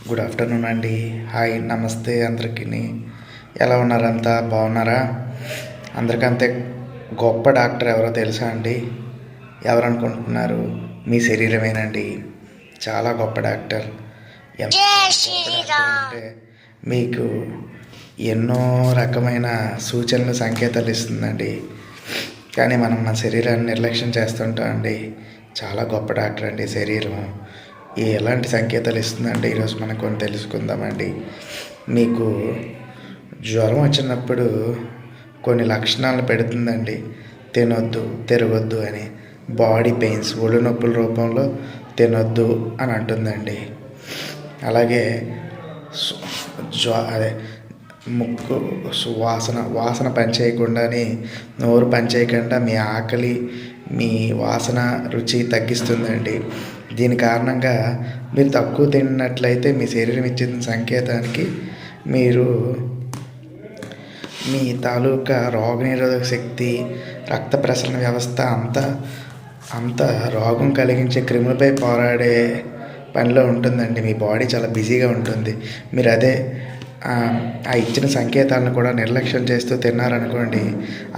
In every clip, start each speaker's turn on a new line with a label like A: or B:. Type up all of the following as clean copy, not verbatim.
A: Good afternoon అండి. Hi, నమస్తే అందరికీ. ఎలా ఉన్నారంతా? బాగున్నారా? అందరికంతే గొప్ప డాక్టర్ ఎవరో తెలుసా అండి? ఎవరు అనుకుంటున్నారు? మీ శరీరమేనండి. చాలా గొప్ప డాక్టర్. ఎంత గొప్ప డాక్టర్ అంటే మీకు ఎన్నో రకమైన సూచనలు, సంకేతాలు ఇస్తుందండి. కానీ మనం మన శరీరాన్ని నిర్లక్ష్యం చేస్తుంటాం అండి. చాలా గొప్ప డాక్టర్ అండి శరీరం. ఎలాంటి సంకేతాలు ఇస్తుందంటే ఈరోజు మనం కొన్ని తెలుసుకుందామండి. మీకు జ్వరం వచ్చినప్పుడు కొన్ని లక్షణాలను పెడుతుందండి. తినొద్దు, తిరగొద్దు అని. బాడీ పెయిన్స్, ఒళ్ళు నొప్పుల రూపంలో తినొద్దు అని అంటుందండి. అలాగే అదే ముక్కు వాసన పనిచేయకుండానే, నోరు పనిచేయకుండా మీ ఆకలి, మీ వాసన రుచి తగ్గిస్తుందండి. దీని కారణంగా మీరు తక్కువ తిన్నట్లయితే మీ శరీరం ఇచ్చిన సంకేతానికి మీరు మీ తాలూకా రోగనిరోధక శక్తి, రక్త ప్రసరణ వ్యవస్థ అంతా రోగం కలిగించే క్రిములపై పోరాడే పనిలో ఉంటుందండి. మీ బాడీ చాలా బిజీగా ఉంటుంది. మీరు అదే ఆ ఇచ్చిన సంకేతాలను కూడా నిర్లక్ష్యం చేస్తూ తిన్నారనుకోండి,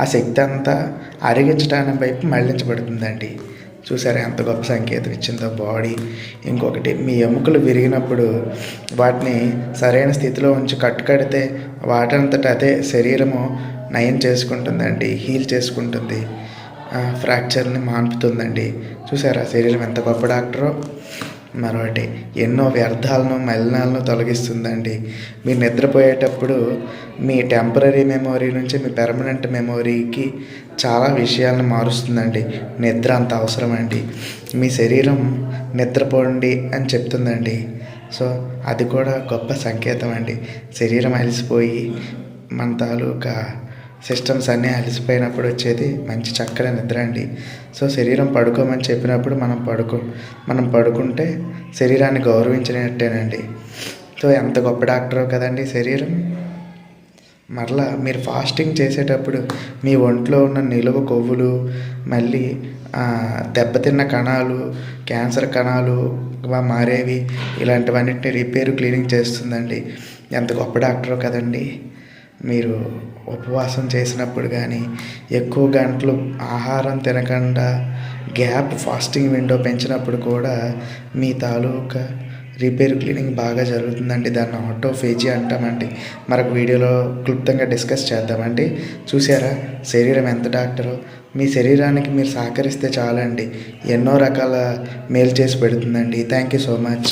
A: ఆ శక్తి అంతా అరిగించడానికి వైపు మళ్లించబడుతుందండి. చూసారా ఎంత గొప్ప సంకేతం ఇచ్చిందో బాడీ. ఇంకొకటి, మీ ఎముకలు విరిగినప్పుడు వాటిని సరైన స్థితిలో ఉంచి కట్టుకడితే వాటంతట అదే శరీరము నయం చేసుకుంటుందండి, హీల్ చేసుకుంటుంది, ఫ్రాక్చర్ని మాన్పుతుందండి. చూసారా శరీరం ఎంత గొప్ప డాక్టరో. మరొకటి, ఎన్నో వ్యర్థాలను, మలినాలను తొలగిస్తుందండి. మీరు నిద్రపోయేటప్పుడు మీ టెంపరీ మెమొరీ నుంచి మీ పెర్మనెంట్ మెమొరీకి చాలా విషయాలను మారుస్తుందండి. నిద్ర అంత అవసరం అండి. మీ శరీరం నిద్రపోండి అని చెప్తుందండి. సో అది కూడా గొప్ప సంకేతం అండి. శరీరం అలసిపోయి మన తాలూకా సిస్టమ్స్ అన్నీ అలసిపోయినప్పుడు వచ్చేది మంచి చక్కని నిద్ర అండి. సో శరీరం పడుకోమని చెప్పినప్పుడు మనం పడుకుంటే శరీరాన్ని గౌరవించినట్టేనండి. సో ఎంత గొప్ప డాక్టరో కదండి శరీరం. మరలా మీరు ఫాస్టింగ్ చేసేటప్పుడు మీ ఒంట్లో ఉన్న నిలువ కొవ్వులు, మళ్ళీ దెబ్బతిన్న కణాలు, క్యాన్సర్ కణాలు మారేవి, ఇలాంటివన్నిటిని రిపేరు, క్లీనింగ్ చేస్తుందండి. ఎంత గొప్ప డాక్టరో కదండి. మీరు ఉపవాసం చేసినప్పుడు కానీ, ఎక్కువ గంటలు ఆహారం తినకుండా గ్యాప్, ఫాస్టింగ్ విండో పెంచినప్పుడు కూడా మీ తాలూకా రిపేర్, క్లీనింగ్ బాగా జరుగుతుందండి. దాన్ని ఆటోఫేజీ అంటామండి. మరొక వీడియోలో క్లుప్తంగా డిస్కస్ చేద్దామండి. చూసారా శరీరం ఎంత డాక్టరో. మీ శరీరానికి మీరు సహకరిస్తే చాలండి, ఎన్నో రకాల మేలు చేసి పెడుతుందండి. Thank you so much.